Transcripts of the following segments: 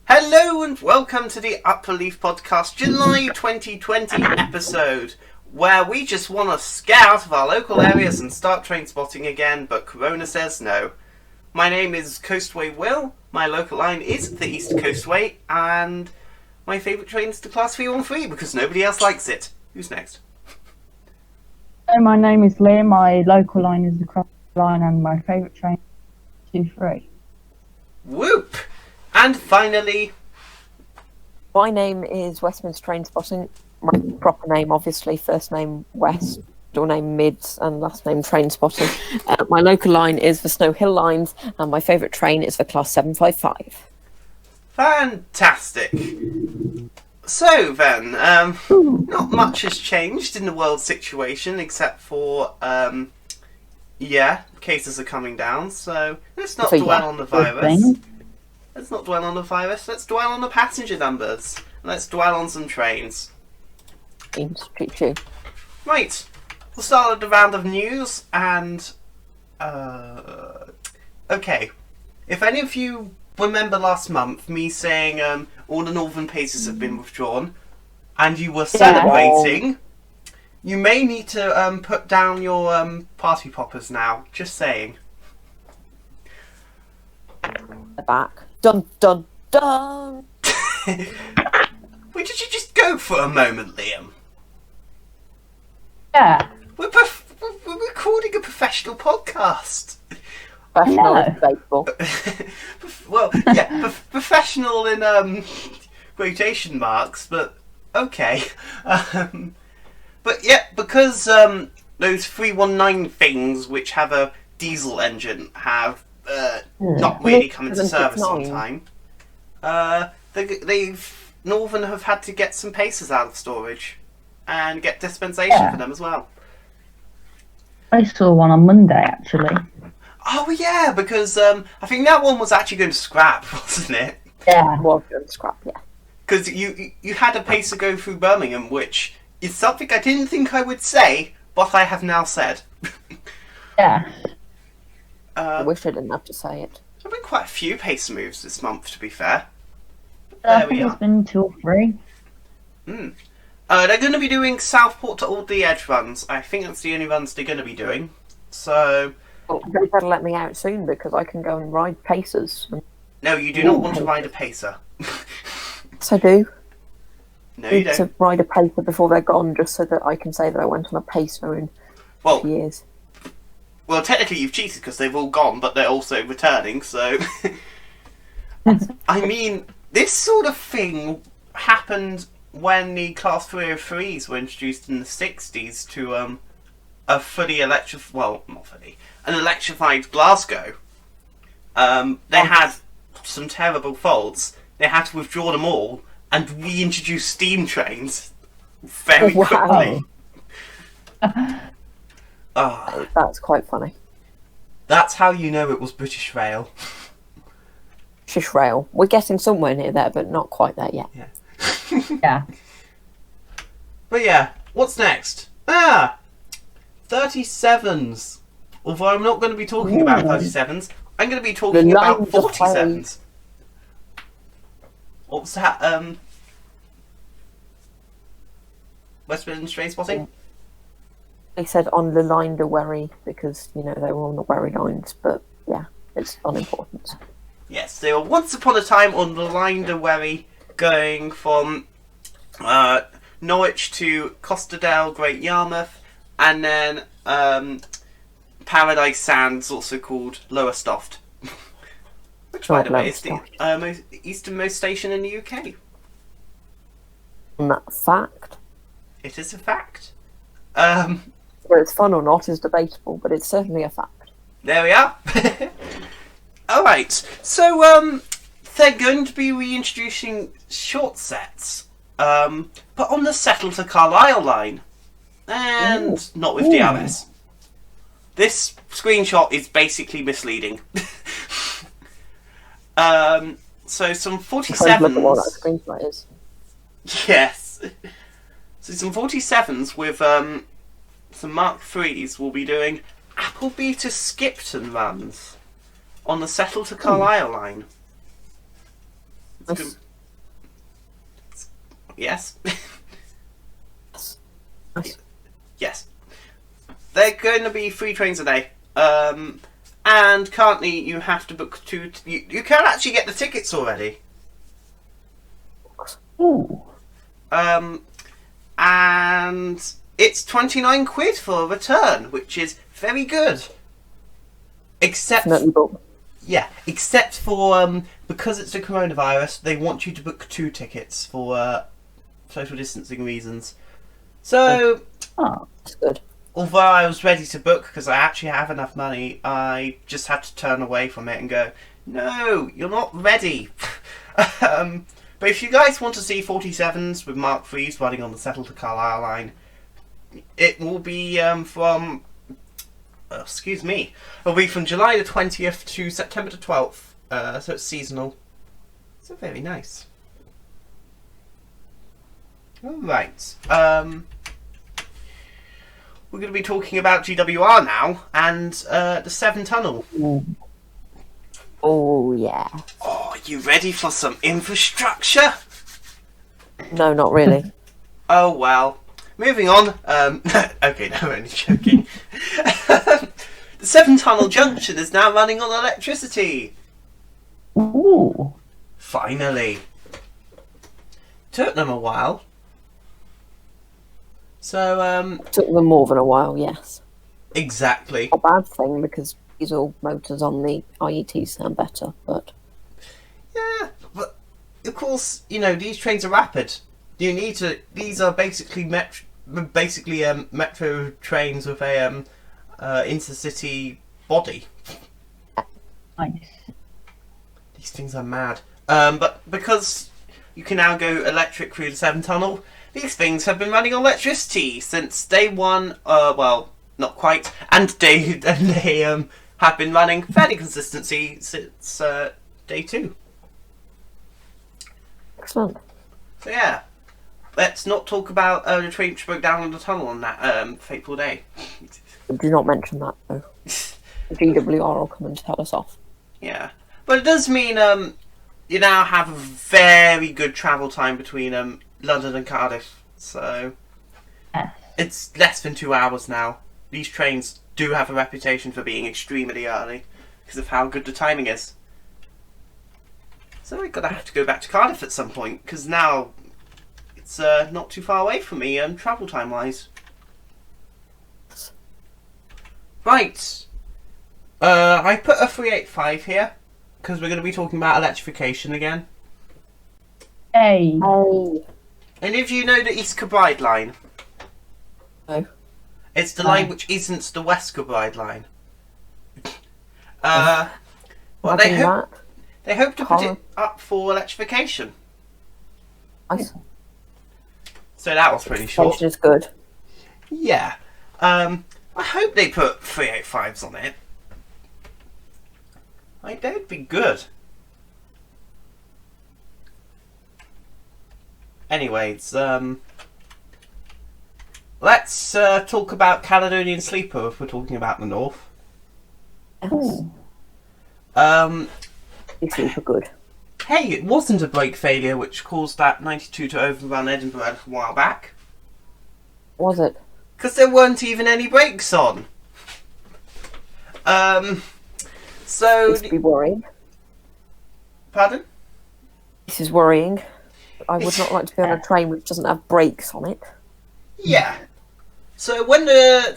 Hello and welcome to the Upper Leaf Podcast July 2020 episode, where we just want to get out of our local areas and start train spotting again, but Corona says no. My name is Coastway Will, my local line is the East Coastway, and my favourite train is the Class 313 because nobody else likes it. Who's next? Hello, my name is Liam, my local line is the Cross Line, and my favourite train is 23. Whoop! And finally... My name is Westminster Train Spotting. My proper name, obviously, first name West, middle name Mids, and last name Train Spotting. My local line is the Snow Hill Lines, and my favourite train is the Class 755. Fantastic! So then, not much has changed in the world situation except for, cases are coming down, so let's not dwell on the virus. Let's not dwell on the virus, let's dwell on the passenger numbers. Let's dwell on some trains. Right, we'll start with the round of news and... okay. If any of you remember last month me saying all the northern paces have been withdrawn and you were celebrating, you may need to put down your party poppers now. Just saying. The back. Dun dun dun! Where did you just go for a moment, Liam? Yeah. We're recording a professional podcast. Professional is debatable. Well, yeah, professional in quotation marks, but okay. But yeah, because those 319 things which have a diesel engine have not really come into service on time, Northern have had to get some Pacers out of storage and get dispensation for them as well. I saw one on Monday, actually. Oh yeah, because I think that one was actually going to scrap, wasn't it? Yeah. Well, going to scrap, yeah. Because you had a Pacer go through Birmingham, which is something I didn't think I would say, but I have now said. Yeah. I wish I didn't have to say it. There have been quite a few Pacer moves this month, to be fair. I There we think are. there's been 2 or 3. They're going to be doing Southport to Alderley Edge runs. I think that's the only runs they're going to be doing. So... Well, they better let me out soon because I can go and ride Pacers. No, you do not want to ride a Pacer. Yes, I do. No, you Need to don't. ride a Pacer before they're gone just so that I can say that I went on a Pacer in Well, years. well, technically you've cheated because they've all gone, but they're also returning, so... I mean, this sort of thing happened when the Class 303s were introduced in the 60s to a fully electrified... Well, not fully. An electrified Glasgow. They had some terrible faults. They had to withdraw them all and reintroduce steam trains very quickly. Ah. That's quite funny. That's how you know it was British Rail. Shish rail. We're getting somewhere near there, but not quite there yet. Yeah. But yeah, what's next? 37s. Although I'm not going to be talking about 37s, I'm going to be talking about 47s. What's that? Westminster Train Spotting? They said on the line to Wherry because, you know, they were on the Wherry lines, but yeah, it's unimportant. Yes, they were once upon a time on the line to Wherry, going from Norwich to Costerdale, Great Yarmouth, and then Paradise Sands, also called Lowestoft. Which, by the way, is the easternmost station in the UK. Fact. It is a fact. Whether it's fun or not is debatable, but it's certainly a fact. There we are. Alright, so they're going to be reintroducing short sets, but on the Settle to Carlisle line, and not with DRS. This screenshot is basically misleading. So some 47s. Look at what that screenshot is. Yes. So some 47s with some Mark IIIs will be doing Appleby to Skipton runs on the Settle to Carlisle line. Nice. Yes. Nice. Yes. They're going to be 3 trains a day. And currently you have to book 2... You can actually get the tickets already. Ooh. And it's 29 quid for a return, which is very good. Except... Definitely book. Yeah, except for, because it's the coronavirus, they want you to book 2 tickets for social distancing reasons. So, Oh. That's good. although I was ready to book because I actually have enough money, I just had to turn away from it and go, no, you're not ready. But if you guys want to see 47s with Mark III's running on the Settle to Carlisle line, it will be from... excuse me. It'll be from July the 20th to September the 12th. So it's seasonal. So very nice. Alright. We're going to be talking about GWR now and the Severn Tunnel. Oh, yeah. Oh, are you ready for some infrastructure? No, not really. Oh, well. Moving on. Okay, no, I'm only joking. The Severn Tunnel Junction is now running on electricity. Ooh. Finally. Took them a while. So, Took them more than a while, yes. exactly. Not a bad thing because diesel motors on the IET sound better, but Yeah, but of course, you know, these trains are rapid. You need to. These are basically metro trains with a intercity body. Nice. These things are mad. But because you can now go electric through the Severn Tunnel, these things have been running on electricity since day 1. Well, not quite, and they have been running fairly consistently since day 2. excellent. So yeah, let's not talk about the train which broke down on the tunnel on that fateful day. Do not mention that, though. The GWR will come and tell us off. Yeah, but it does mean you now have a very good travel time between London and Cardiff. So Yes. it's less than 2 hours now. These trains do have a reputation for being extremely early because of how good the timing is. So we're gonna have to go back to Cardiff at some point because now it's not too far away from me travel time wise. Right. I put a 385 here because we're going to be talking about electrification again. Hey. Oh. And if you know the East Kilbride line, No. it's the line which isn't the West Kilbride line. Well, they Imagine hope to put Car- it up for electrification. Nice. So that was pretty short. Extension is good. Yeah. I hope they put 385s on it. Like, that'd be good. Anyways, let's talk about Caledonian Sleeper if we're talking about the North. Yes. Ooh. It's super good. Hey, it wasn't a brake failure which caused that 92 to overrun Edinburgh a while back. Was it? Because there weren't even any brakes on. So... This would be worrying. Pardon? This is worrying. I would not like to be on a train which doesn't have brakes on it. Yeah. So when there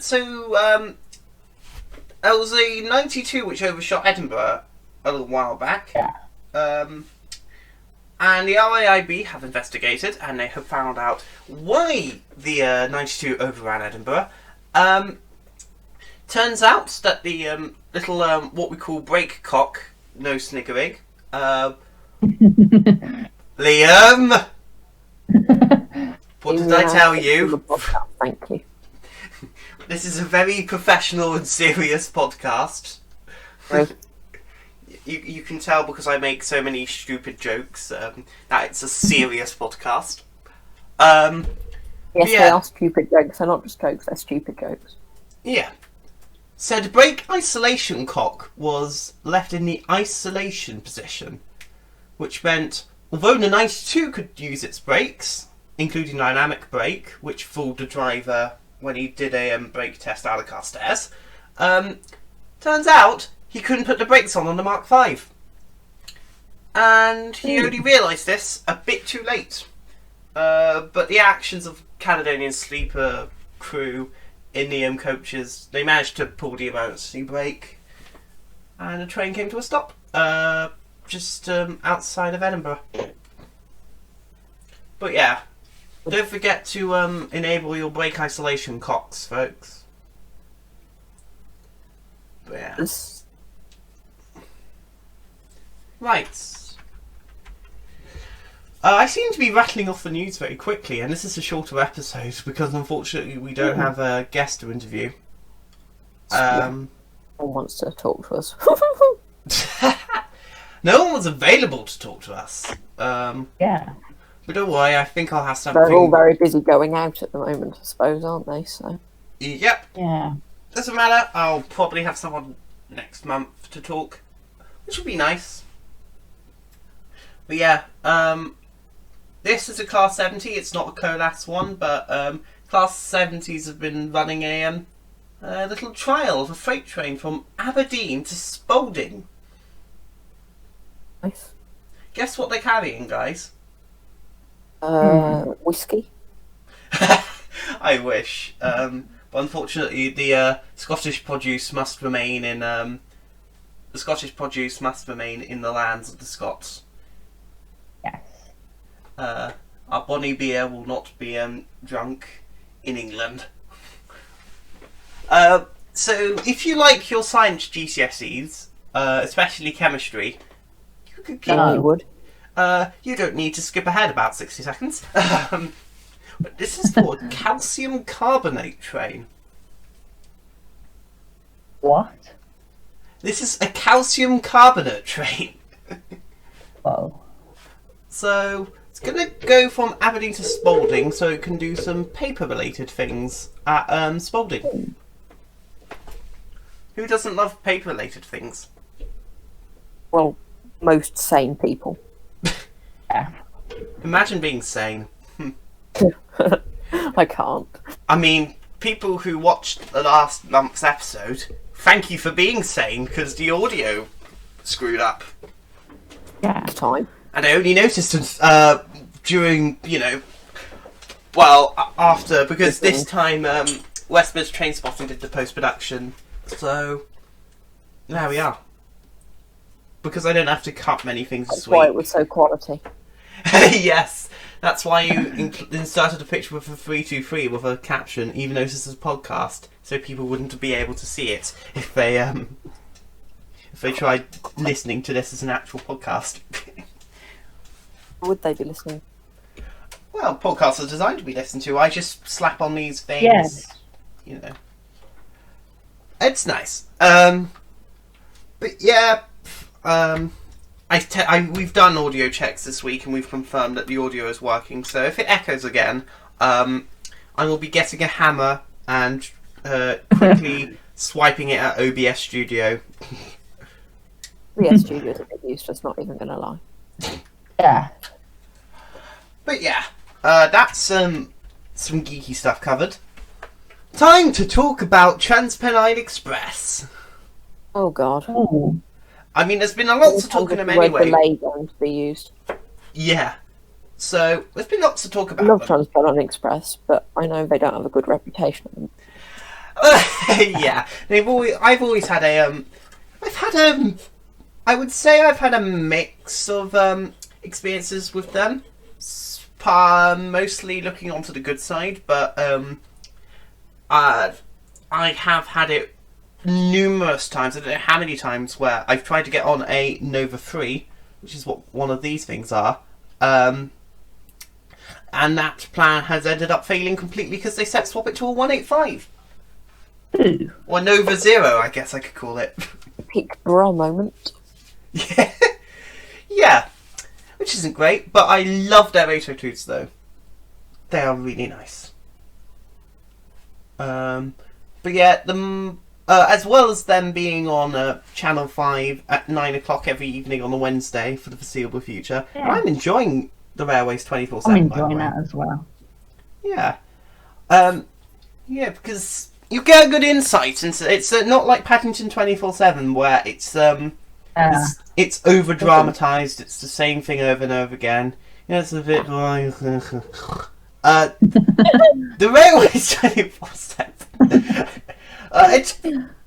was a 92 which overshot Edinburgh a little while back. Yeah. And the RAIB have investigated and they have found out why the 92 overran Edinburgh. Turns out that the little what we call brake cock, no sniggering. Liam, what did I tell you? Thank you. This is a very professional and serious podcast. Right. You can tell because I make so many stupid jokes that it's a serious podcast. Yes, Yeah. they are stupid jokes. They're not just jokes, they're stupid jokes. Yeah. So the brake isolation cock was left in the isolation position, which meant Although the 92 could use its brakes, including dynamic brake, which fooled the driver when he did a brake test out of car stairs, turns out he couldn't put the brakes on the Mark V. And he only realised this a bit too late. But the actions of Caledonian Sleeper crew in the coaches, they managed to pull the emergency brake, and the train came to a stop just outside of Edinburgh. But yeah, don't forget to enable your brake isolation cocks, folks. But yeah. Right. I seem to be rattling off the news very quickly, and this is a shorter episode because unfortunately we don't have a guest to interview. No one wants to talk to us. No one was available to talk to us. Yeah. But don't worry, I think I'll have something. They're all very busy going out at the moment, I suppose, aren't they? So. Yep. Yeah. Doesn't matter. I'll probably have someone next month to talk, which would be nice. But yeah, this is a Class 70. It's not a Colas one, but Class 70s have been running a little trial of a freight train from Aberdeen to Spalding. Nice. Guess what they're carrying, guys? Whiskey. I wish. But unfortunately, the Scottish produce must remain in the lands of the Scots. Yes. Our bonny beer will not be drunk in England. So, if you like your science GCSEs, especially chemistry, you could keep. You would. You don't need to skip ahead about 60 seconds. But this is for calcium carbonate train. What? This is a calcium carbonate train. Whoa. So it's going to go from Aberdeen to Spalding, so it can do some paper-related things at Spalding. Who doesn't love paper-related things? Well, most sane people. Yeah. Imagine being sane. I can't. I mean, people who watched the last month's episode, thank you for being sane, because the audio screwed up. Yeah. Time. And I only noticed during, after, because this time Westminster Train Spotting did the post-production, so there we are. Because I don't have to cut many things this That's why it week. was so quality. Yes, that's why you inserted a picture with a 323 with a caption, even though this is a podcast, so people wouldn't be able to see it if they tried listening to this as an actual podcast. Would they be listening? Well, podcasts are designed to be listened to. I just slap on these things. Yes. It's nice. But yeah, we've done audio checks this week and we've confirmed that the audio is working. So if it echoes again, I will be getting a hammer and quickly swiping it at OBS Studio. The Studio is a bit useless, not even going to lie. Yeah. But yeah, that's some geeky stuff covered. Time to talk about TransPennine Express. Oh god. Ooh. I mean, there's been a lot to talk of them anyway. Delay going to be used. Yeah. So, there's been lots to talk I about. love TransPennine Express, but I know they don't have a good reputation. Yeah. I've always had I would say I've had a mix of experiences with them. Mostly looking onto the good side, but I have had it numerous times. I don't know how many times where I've tried to get on a Nova 3, which is what one of these things are, and that plan has ended up failing completely because they set swap it to a 185. Ooh. Or Nova 0, I guess I could call it. Peak bra moment. Yeah. Yeah. Which isn't great, but I love their 802s though. They are really nice. But yeah, As well as them being on Channel 5 at 9 o'clock every evening on a Wednesday for the foreseeable future. Yeah. And I'm enjoying the Railways 24/7. I'm by the enjoying way. that as well. Yeah. Yeah, because you get a good insight, and it's not like Paddington 24/7 where it's it's over dramatized. It's the same thing over and over again. You know, it's a bit like the Railways 24/7. It's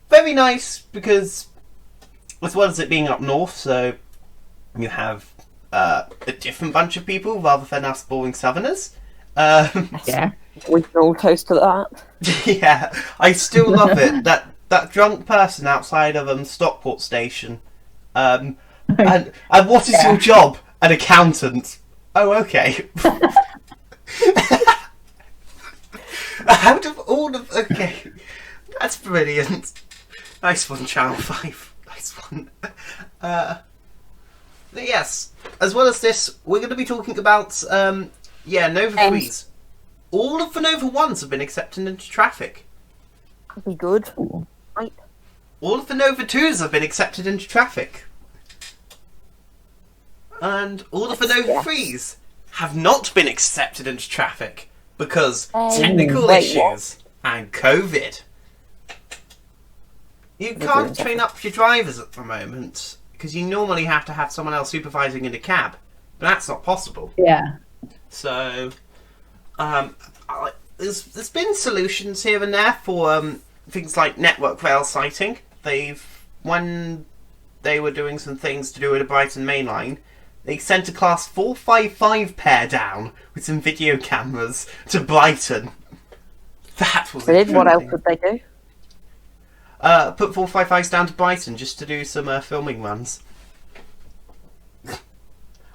very nice because, as well as it being up north, so you have a different bunch of people rather than us boring southerners. Yeah. We can all toast to that. Yeah, I still love it. That drunk person outside of Stockport station. And what is your job? An accountant. Oh, okay. Out of all of okay, that's brilliant. Nice one, Channel 5. Nice one. Yes. As well as this, we're going to be talking about Nova 3s. All of the Nova 1s have been accepted into traffic. That'd be good. Right. All of the Nova 2s have been accepted into traffic. And all of the Nova Yes. 3s have not been accepted into traffic because Oh, technical wait, issues and COVID. You can't train up your drivers at the moment because you normally have to have someone else supervising in a cab, but that's not possible. Yeah. So, there's been solutions here and there for things like network rail sighting. When they were doing some things to do with the Brighton Main Line, they sent a Class 455 pair down with some video cameras to Brighton. That was They did. What else interesting. would they do? Put 455s down to Brighton just to do some filming runs.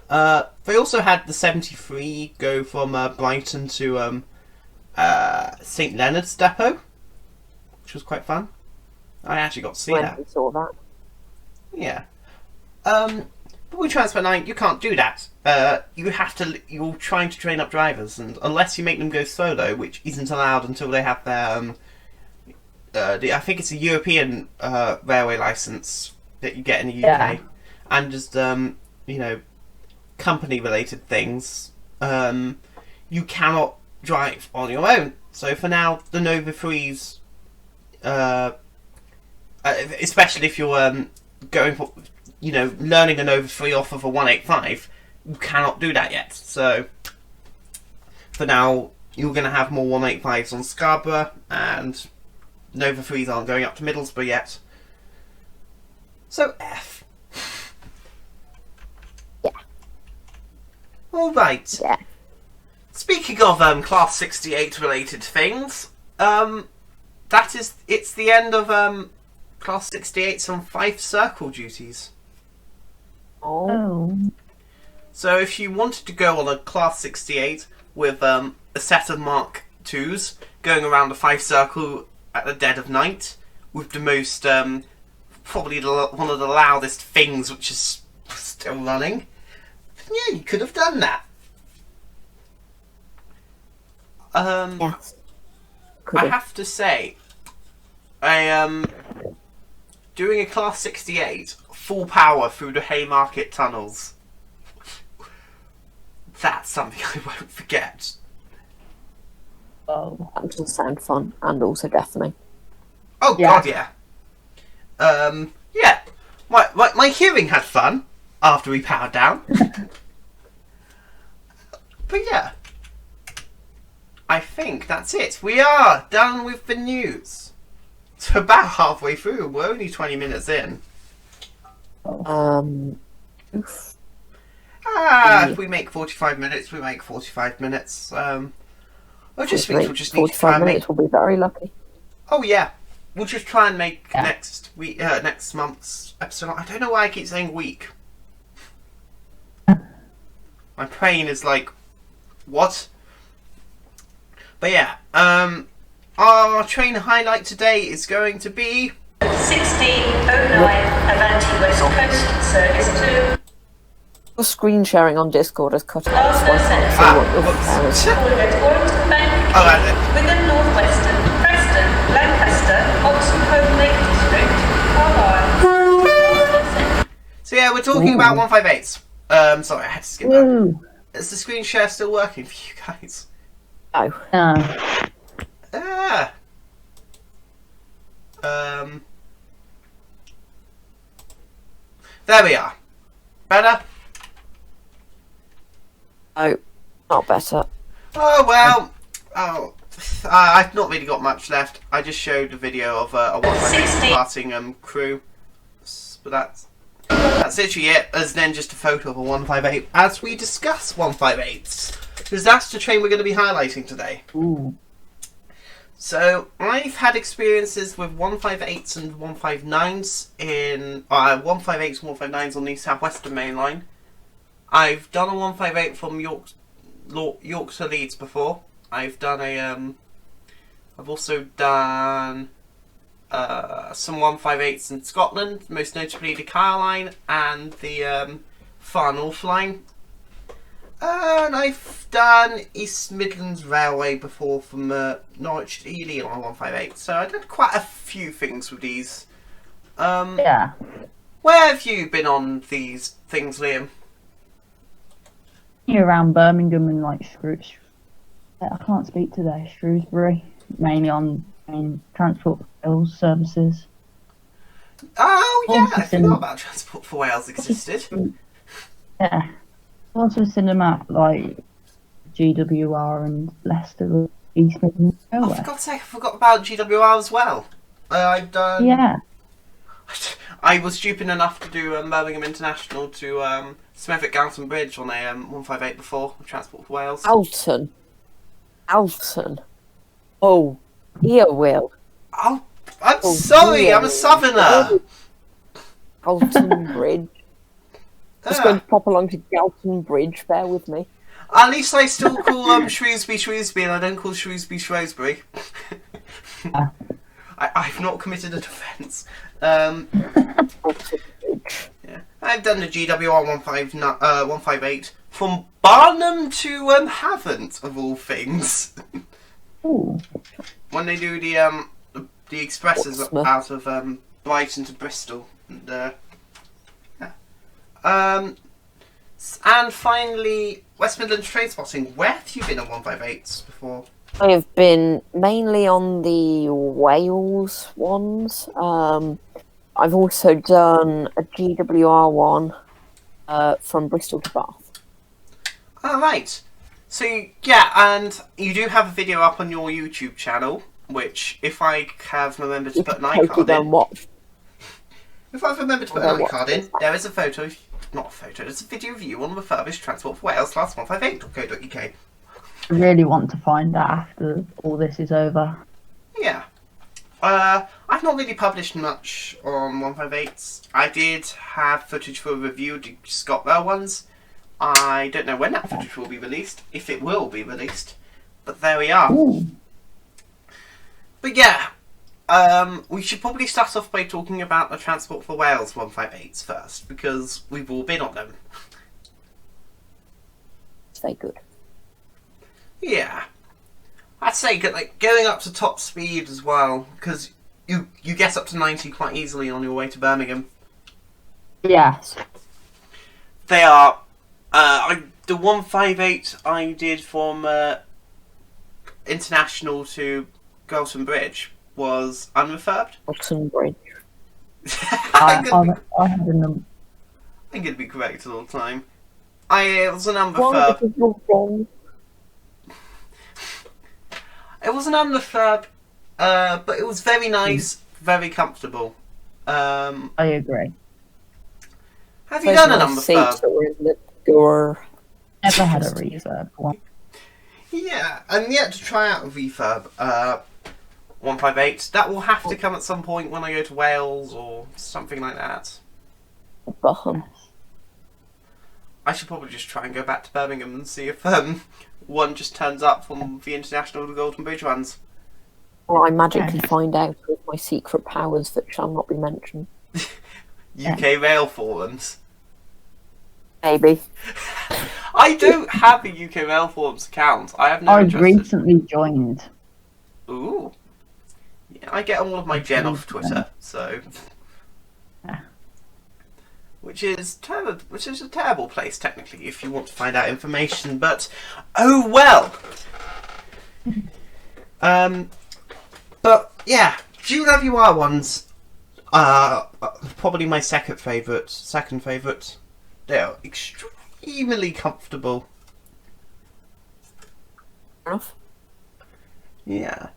They also had the 73 go from Brighton to St Leonard's Depot, which was quite fun. I actually got to see When that. we saw that. Yeah. But with Transport 9, you can't do that. You're trying to train up drivers, and unless you make them go solo, which isn't allowed until they have their I think it's a European railway license that you get in the UK, Yeah. and just company-related things. You cannot drive on your own. So for now, the Nova 3s, especially if you're going for, learning a Nova 3 off of a 185, you cannot do that yet. So for now, you're going to have more 185s on Scarborough, and Nova 3s aren't going up to Middlesbrough yet. So F. Yeah. Alright. Yeah. Speaking of Class 68 related things, it's the end of Class 68's on Fife Circle duties. Oh. Oh. So if you wanted to go on a Class 68 with a set of Mark IIs going around the Fife Circle at the dead of night with the most probably one of the loudest things which is still running, yeah, you could have done that. Yes. Could I have. have to say, doing a Class 68 full power through the Haymarket tunnels. That's something I won't forget. Oh. That does sound fun and also deafening. Oh Yeah. god, yeah. Yeah. My hearing had fun after we powered down. But yeah. I think that's it. We are done with the news. So about halfway through. We're only 20 minutes in. Oof. If we make 45 minutes, we make 45 minutes. I just think we'll just need to 45 try and make... minutes will be very lucky. Oh yeah. We'll just try and make Yeah. next month's episode. I don't know why I keep saying week. My brain is like, what? But yeah, our train highlight today is going to be 1609 Avanti West Coast service to Your screen sharing on Discord has cut off, Glasgow so I can't see Central. what your compare is. Coolidge, Warrington Bank, Oh, right. Wigan North Western, Preston, Lancaster, Oxenholme, Lake So yeah, we're talking Ooh. about 158s. Sorry, I had to skip that. Ooh. Is the screen share still working for you guys? No. No. Ah. Um. There we are. Better? No. Not better. Oh well. Oh, I've not really got much left. I just showed a video of a 158 departing crew, but that's literally it. As then just a photo of a 158 as we discuss 158s, because that's the train we're going to be highlighting today. Ooh. So I've had experiences with 158s and 159s in 158s and 159s on the Southwestern Main Line. I've done a 158 from York to Leeds before. I've done I've also done some 158s in Scotland, most notably the Kyle Line and the Far North Line. And I've done East Midlands Railway before from Norwich to Ely on 158. So I did quite a few things with these. Yeah. Where have you been on these things, Liam? Around Birmingham and like I can't speak today. Shrewsbury, mainly on transport rails services. Oh yeah, I Also forgot about Transport for Wales existed. Yeah. Also seen them at like GWR and Leicester, East Midlands Oh, Railway. for God's sake, I forgot about GWR as well. I've done. Yeah. I was stupid enough to do Birmingham International to Smethwick Galton Bridge on a 158 before with Transport for Wales. Alton. Oh, ear will. Oh, I'm Oh, sorry, dear. I'm a southerner. Alton Bridge. Just going to pop along to Galton Bridge. Bear with me. At least I still call Shrewsbury, and I don't call Shrewsbury. I've not committed a defence. Alton Bridge. Yeah. I've done the GWR 158 from Barnum to Havant, of all things. Ooh. When they do the expresses Portsmouth. out of Brighton to Bristol, and yeah. And finally, West Midlands train spotting. Where have you been on 158s before? I have been mainly on the Wales ones. I've also done a GWR one from Bristol to Bath. Oh, right. So, yeah, and you do have a video up on your YouTube channel, which, if I have remembered to put an Totally iCard done in, what? if I've remembered to put Okay, an what iCard is in, there is a photo, not a photo, there's a video of you on refurbished Transport for Wales class 158.co.uk. I really want to find that after all this is over. Yeah. I've not really published much on 158s. I did have footage for a review of the ScotRail ones. I don't know when that footage will be released, if it will be released, but there we are. Ooh. But yeah, we should probably start off by talking about the Transport for Wales 158s first, because we've all been on them. It's very good. Yeah. I'd say like going up to top speed as well, because you get up to 90 quite easily on your way to Birmingham. Yes. They are the 158 I did from International to Galton Bridge was unrefurbed. Alton Bridge. I'm I gonna had a number. be correct all the time. It was an Wrong, unrefurbed. because you're wrong. It was an unrefurbed, but it was very nice, very comfortable. I agree. Have you Those done an nice seats unrefurbed? that were in the door. Never had a refurb one. Yeah, and yet to try out a refurb 158. That will have to come at some point when I go to Wales or something like that. Bottom. I should probably just try and go back to Birmingham and see if one just turns up from the International to Golden Bridge ones. Or I magically find out with my secret powers that shall not be mentioned. UK Rail forums. Maybe. I don't have a UK Rail forums account. I have no I've interest. recently joined. Ooh. Yeah, I get all of my gen off Twitter, so. which is a terrible place technically if you want to find out information. But oh well. But yeah, GWR ones are probably my second favourite. They're extremely comfortable. Fair enough. Yeah.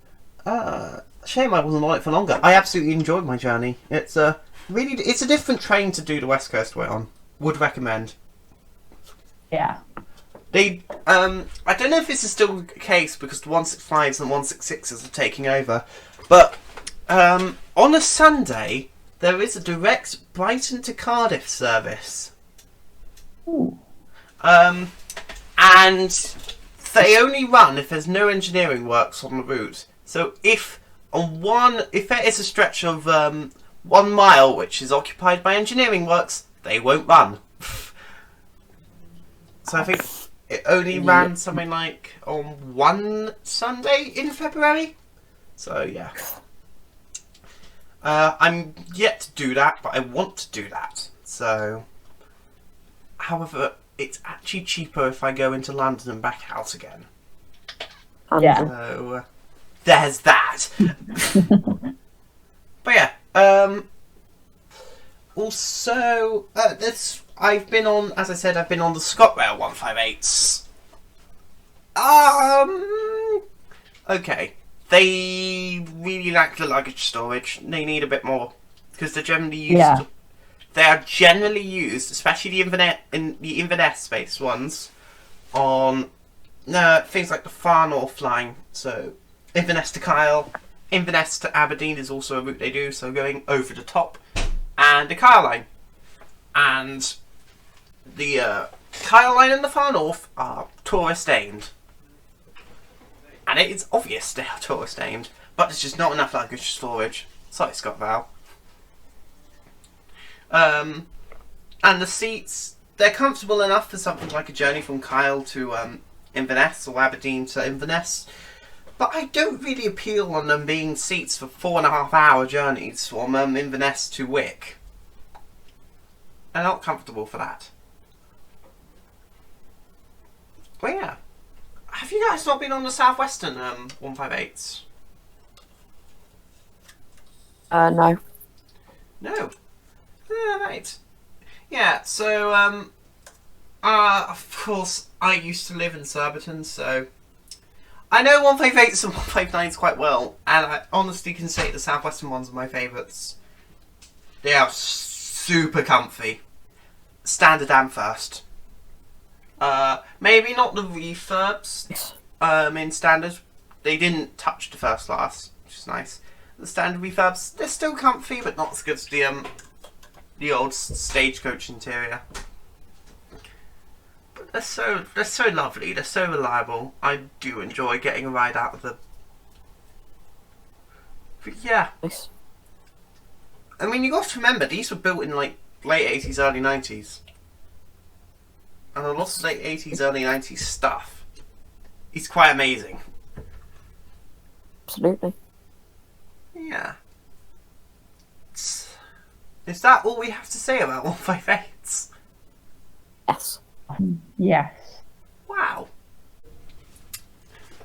Shame I wasn't on it for longer. I absolutely enjoyed my journey. It's a different train to do the West Coast way on. Would recommend. Yeah. They I don't know if this is still the case because the 165s and 166s are taking over, but on a Sunday there is a direct Brighton to Cardiff service. Ooh. And they only run if there's no engineering works on the route. So if there is a stretch of 1 mile which is occupied by engineering works, they won't run. So I think it only ran something like on 1 Sunday in February. So yeah. I'm yet to do that, but I want to do that. So, however, it's actually cheaper if I go into London and back out again. Yeah. So, there's that. But yeah, also, I've been on the ScotRail 158s. Okay. They really lack the luggage storage. They need a bit more because they're generally used. Yeah. They are generally used, especially the Inverness-based ones, on things like the Far North line. So Inverness to Kyle, Inverness to Aberdeen is also a route they do. So going over the top, and the Kyle line, and the Kyle line and the Far North are tourist aimed. And it is obvious they are tourist aimed, but there's just not enough luggage storage. Sorry, ScotRail. And the seats, they're comfortable enough for something like a journey from Kyle to Inverness or Aberdeen to Inverness. But I don't really appeal on them being seats for 4.5-hour journeys from Inverness to Wick. They're not comfortable for that. Well, yeah. Have you guys not been on the Southwestern 158s? No. No. Right. Yeah, so, of course, I used to live in Surbiton, so I know 158s and 159s quite well, and I honestly can say the Southwestern ones are my favourites. They are super comfy. Standard and first. Maybe not the refurbs in standard. They didn't touch the first class, which is nice. The standard refurbs, they're still comfy, but not as good as the old stagecoach interior. But they're so lovely. They're so reliable. I do enjoy getting a ride out of them. But yeah, Nice. I mean, you got to remember these were built in like late 80s, early 90s. And a lot of late 80s, early 90s stuff is quite amazing. Absolutely. Yeah. Is that all we have to say about 158s? Yes. Yes. Wow.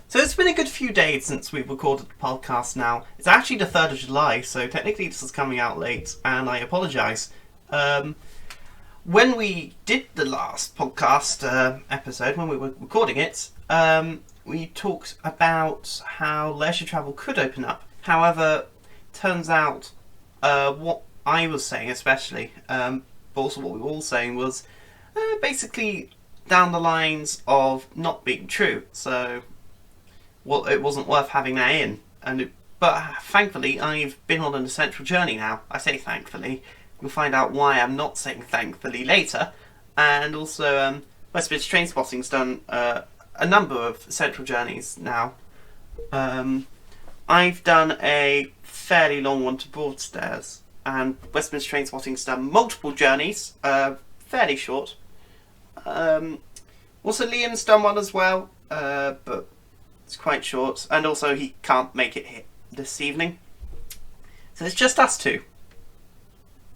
So it's been a good few days since we've recorded the podcast now. It's actually the 3rd of July, so technically this is coming out late, and I apologise. When we did the last podcast episode, when we were recording it, we talked about how leisure travel could open up. However, turns out what I was saying especially, but also what we were all saying was basically down the lines of not being true. So, well, it wasn't worth having that in. But thankfully, I've been on an essential journey now. I say thankfully. You'll find out why I'm not saying thankfully later. And also, Westminster Train Spotting's done a number of central journeys now. I've done a fairly long one to Broadstairs, and Westminster Train Spotting's done multiple journeys, fairly short. Also, Liam's done one as well, but it's quite short, and also he can't make it here this evening. So it's just us two.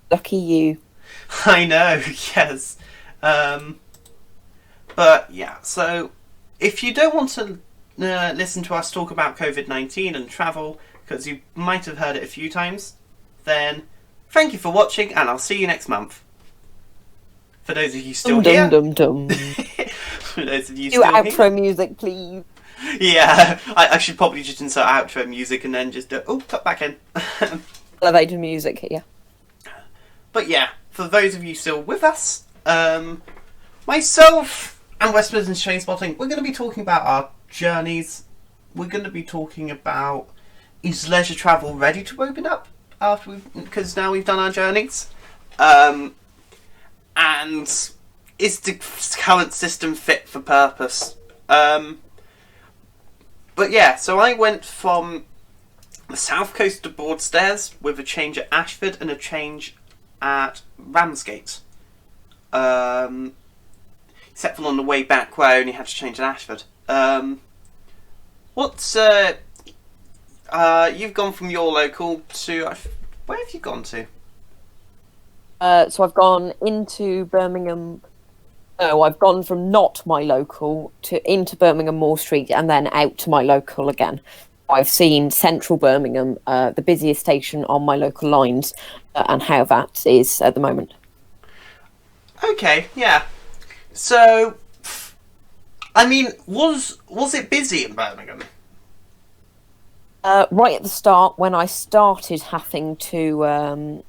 Lucky you. I know, yes. But yeah, so if you don't want to listen to us talk about COVID-19 and travel, because you might have heard it a few times, then thank you for watching, and I'll see you next month. For those of you still here. Dum dum. For those of you Do still outro here. music, please. Yeah, I should probably just insert outro music and then just cut back in. Elevator music here. But yeah, for those of you still with us, myself and West Midlands Train Spotting, we're going to be talking about our journeys. We're going to be talking about, is leisure travel ready to open up because now we've done our journeys, and is the current system fit for purpose? But yeah, so I went from the south coast to Broadstairs with a change at Ashford and a change at Ramsgate. Except for on the way back where I only had to change at Ashford. You've gone from your local to... Where have you gone to? So I've gone into Birmingham. No, I've gone from not my local into Birmingham Moor Street and then out to my local again. I've seen central Birmingham, the busiest station on my local lines, and how that is at the moment. Okay, yeah. So, I mean, was it busy in Birmingham? Right at the start, when I started having to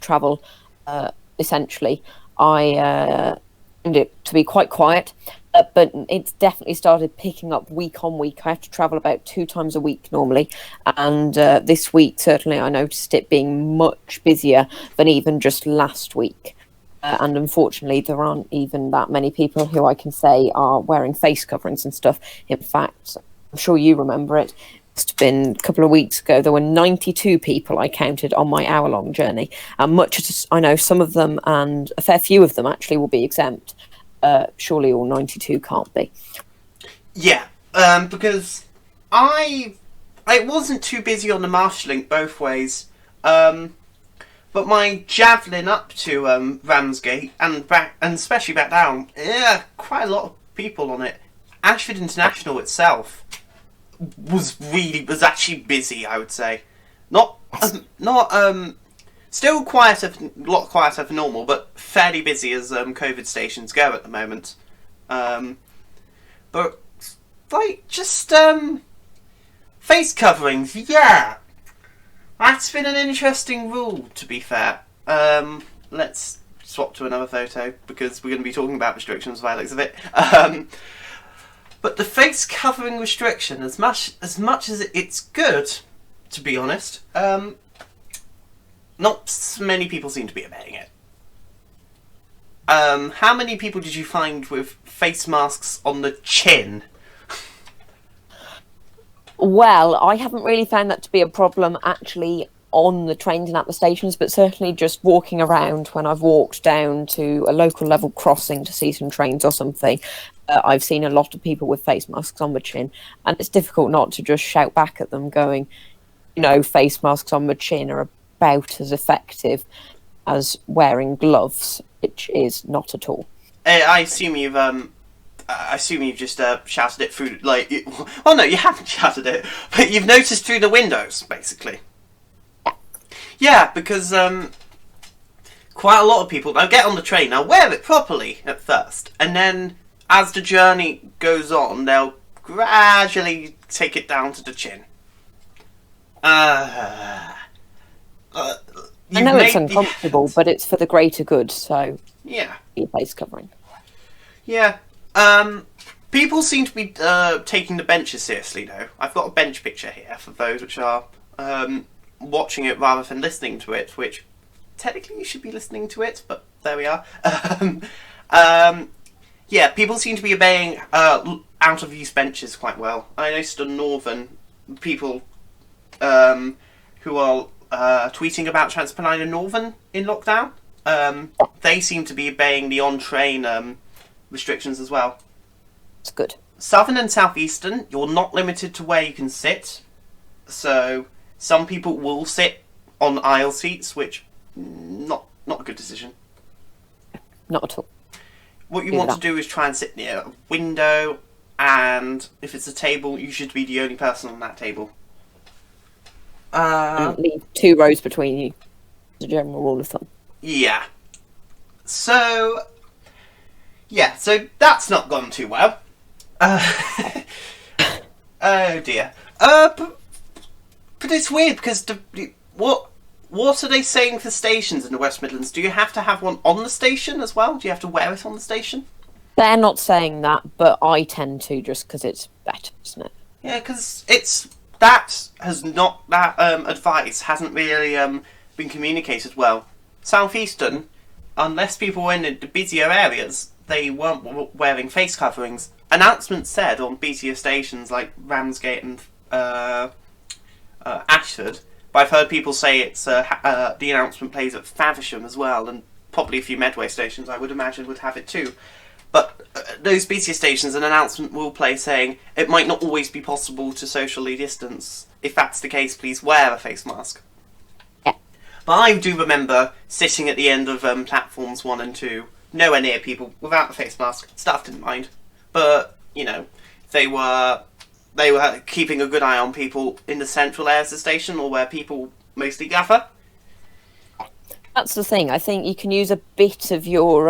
travel, essentially, I found it to be quite quiet. But it's definitely started picking up week on week. I have to travel about 2 times a week normally, and this week certainly I noticed it being much busier than even just last week. And unfortunately, there aren't even that many people who I can say are wearing face coverings and stuff. In fact, I'm sure you remember it. It's been a couple of weeks ago. There were 92 people I counted on my hour-long journey, and much as I know, some of them and a fair few of them actually will be exempt. Surely all 92 can't be. Yeah, because I wasn't too busy on the Marshalling both ways, but my javelin up to Ramsgate and back, and especially back down, quite a lot of people on it. Ashford International itself was actually busy, I would say. Still a lot quieter than normal, but fairly busy as COVID stations go at the moment. But like just face coverings, yeah, that's been an interesting rule. To be fair, let's swap to another photo because we're going to be talking about restrictions by the looks of it. But the face covering restriction, as much as it's good, to be honest, not many people seem to be obeying it. How many people did you find with face masks on the chin? Well, I haven't really found that to be a problem actually on the trains and at the stations, but certainly just walking around when I've walked down to a local level crossing to see some trains or something. I've seen a lot of people with face masks on the chin, and it's difficult not to just shout back at them going, face masks on the chin are about as effective as wearing gloves, which is not at all. I assume you've just shouted it through, well, no, you haven't shouted it, but you've noticed through the windows, basically. Yeah, because quite a lot of people now get on the train, now wear it properly at first, and then as the journey goes on, they'll gradually take it down to the chin. I know it's uncomfortable, but it's for the greater good, so yeah, be face covering. Yeah. People seem to be taking the benches seriously, though. I've got a bench picture here for those which are watching it rather than listening to it, which technically you should be listening to it, but there we are. Yeah, people seem to be obeying out-of-use benches quite well. I noticed on Northern, people who are tweeting about Transpennine Northern in lockdown, they seem to be obeying the on-train restrictions as well. It's good. Southern and Southeastern, you're not limited to where you can sit. So some people will sit on aisle seats, which good decision. Not at all. What you Do want that. to do is try and sit near a window, and if it's a table, you should be the only person on that table. And leave 2 rows between you. As a general rule of thumb. Yeah. So that's not gone too well. Oh dear. But it's weird because what are they saying for stations in the West Midlands? Do you have to have one on the station as well? Do you have to wear it on the station? They're not saying that, but I tend to just because it's better, isn't it? Yeah, because that advice hasn't really been communicated well. Southeastern, unless people were in the busier areas, they weren't wearing face coverings. Announcements said on busier stations like Ramsgate and Ashford, but I've heard people say it's the announcement plays at Faversham as well, and probably a few Medway stations I would imagine would have it too. But those busier stations, an announcement will play saying it might not always be possible to socially distance. If that's the case, please wear a face mask. Yeah. But I do remember sitting at the end of platforms 1 and 2, nowhere near people, without a face mask. Staff didn't mind. But, you know, they were keeping a good eye on people in the central areas of the station, or where people mostly gather. That's the thing. I think you can use a bit of your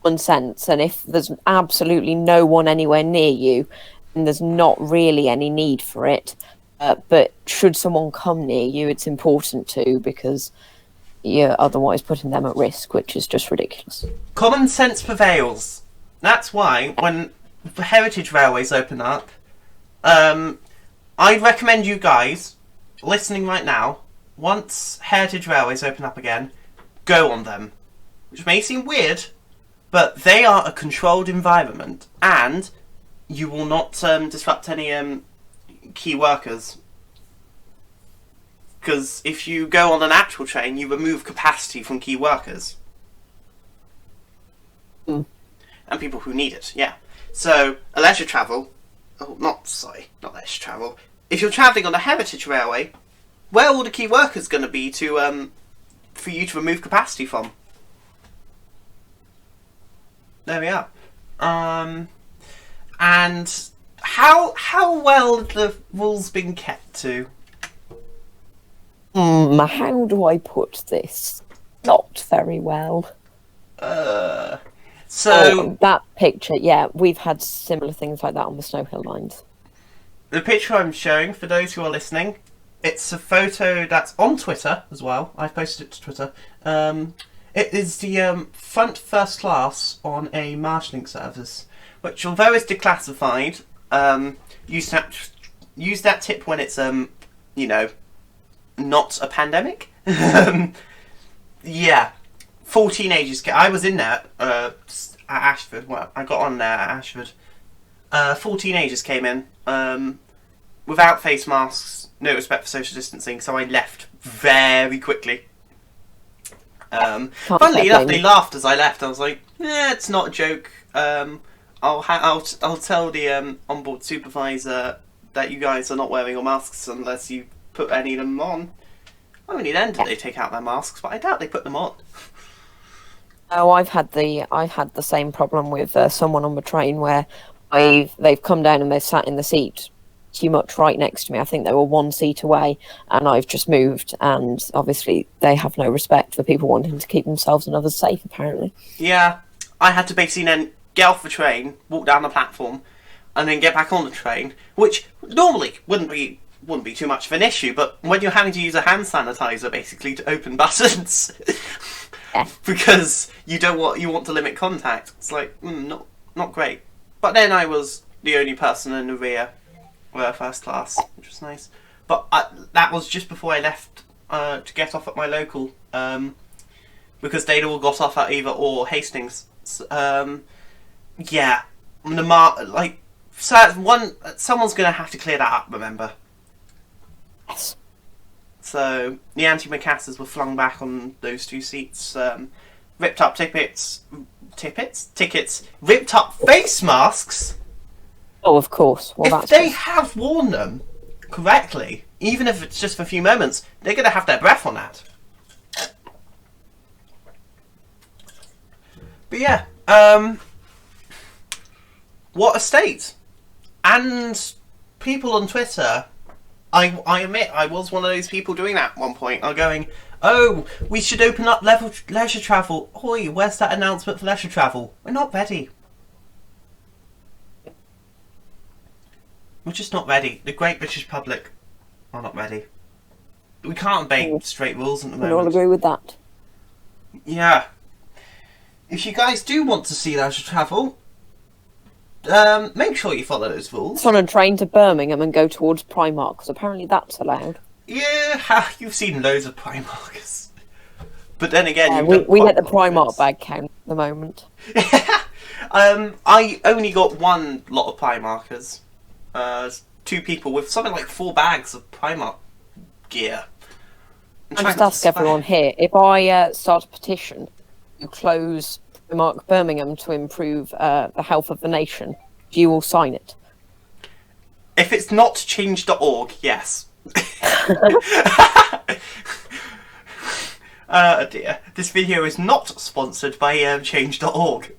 common sense, and if there's absolutely no one anywhere near you, and there's not really any need for it, but should someone come near you, it's important to, because you're otherwise putting them at risk, which is just ridiculous. Common sense prevails. That's why when heritage railways open up, I'd recommend you guys listening right now, once heritage railways open up again, go on them. Which may seem weird, but they are a controlled environment, and you will not disrupt any key workers. Because if you go on an actual train, you remove capacity from key workers. Mm. And people who need it, yeah. So, a leisure travel... not leisure travel. If you're travelling on a heritage railway, where are all the key workers going to be to for you to remove capacity from? There we are. And how well have the rules been kept to? How do I put this? Not very well. So that picture, yeah, we've had similar things like that on the Snow Hill lines. the picture I'm showing, for those who are listening, it's a photo that's on Twitter as well. I've posted it to Twitter. It is the front first class on a Marshalling service, which, although it's declassified, use that tip when it's you know, not a pandemic. Yeah, 4 teenagers. I was in there at Ashford. Well, I got on there at Ashford. 4 teenagers came in without face masks, no respect for social distancing, so I left very quickly. Funnily enough, they laughed as I left. I was like, it's not a joke. I'll tell the onboard supervisor that you guys are not wearing your masks unless you put any of them on. Only then did they take out their masks, but I doubt they put them on. Oh, I've had the same problem with someone on the train where they've come down and they've sat in the seat too much right next to me. I think they were 1 seat away, and I've just moved, and obviously they have no respect for people wanting to keep themselves and others safe, apparently. Yeah, I had to basically then get off the train, walk down the platform, and then get back on the train, which normally wouldn't be too much of an issue, but when you're having to use a hand sanitizer basically to open buttons, Yeah. because you want to limit contact, it's like not great. But then I was the only person in the rear, first class, which was nice. But that was just before I left to get off at my local, because they'd all got off at either or Hastings. Yeah, someone's gonna have to clear that up. Remember. Yes. So the anti-macassars were flung back on those 2 seats. Ripped up tickets, ripped up face masks. Oh, of course. Well, If that's they just- have worn them correctly, even if it's just for a few moments, they're going to have their breath on that. But yeah, what a state. And people on Twitter, I admit I was one of those people doing that at one point. I'm going, oh, we should open up leisure travel. Oi, where's that announcement for leisure travel? We're not ready. We're just not ready. The great British public are not ready. We can't obey straight rules at the We all moment. agree with that. Yeah. If you guys do want to see leisure travel, make sure you follow those rules. It's on a train to Birmingham and go towards Primark, because apparently that's allowed. Yeah, you've seen loads of Primarkers. But then again, you've done We quite let the a lot of Primark this. bag count at the moment. I only got one lot of Primarkers. 2 people with something like 4 bags of Primark gear. I'm I trying just to ask spare. everyone here, if I start a petition to close Primark Birmingham to improve the health of the nation, do you all sign it? If it's not change.org, yes. Dear. This video is not sponsored by change.org.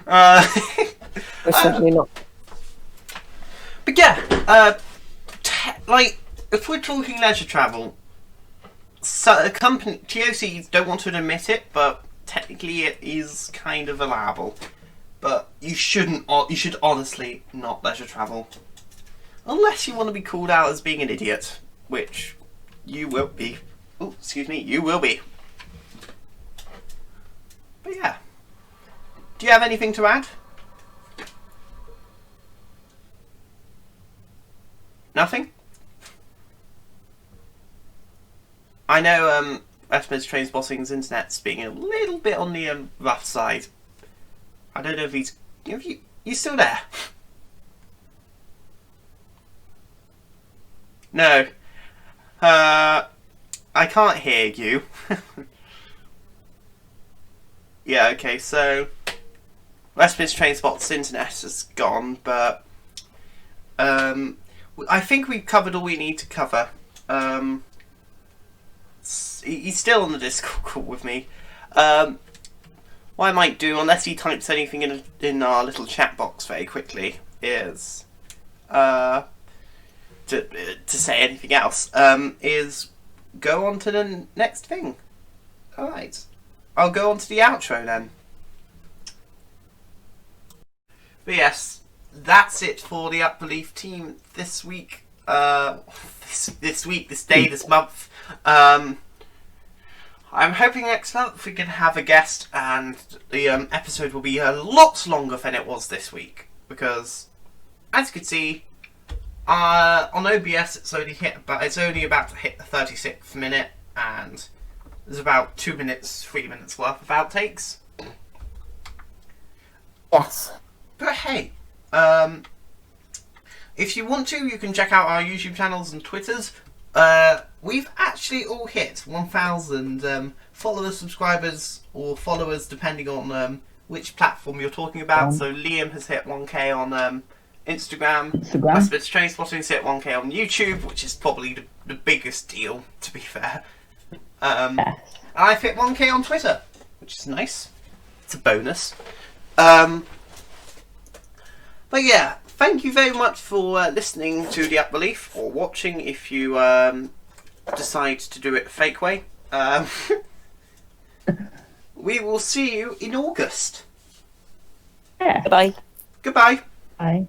We're certainly not. But yeah, like, if we're talking leisure travel, so a company, TOC don't want to admit it, but technically it is kind of allowable. But you should honestly not leisure travel. Unless you want to be called out as being an idiot, which you will be. Oh, excuse me, you will be. But yeah. Do you have anything to add? Nothing? I know Westminster Trains Bossing's internet's being a little bit on the rough side. I don't know if he's still there? No. I can't hear you. Yeah, okay, so Westminster Train Spot's internet has gone, but I think we've covered all we need to cover. He's still on the Discord call with me. What I might do, unless he types anything in our little chat box very quickly, is to say anything else, is go on to the next thing. Alright. I'll go on to the outro then. But yes, that's it for the Upbelief team this week. This week, this day, this month. I'm hoping next month we can have a guest and the episode will be a lot longer than it was this week. Because, as you can see, on OBS it's only about to hit the 36th minute, and there's about 3 minutes worth of outtakes. Yes. But hey, if you want to, you can check out our YouTube channels and Twitters. We've actually all hit 1,000 followers, subscribers, or followers, depending on which platform you're talking about. So Liam has hit 1k on Instagram. Westminster Train Spotting's hit 1k on YouTube, which is probably the biggest deal, to be fair. And I've hit 1k on Twitter, which is nice. It's a bonus. But yeah, thank you very much for listening to the Upbelief, or watching if you decide to do it the fake way. We will see you in August. Yeah. Goodbye. Goodbye. Bye.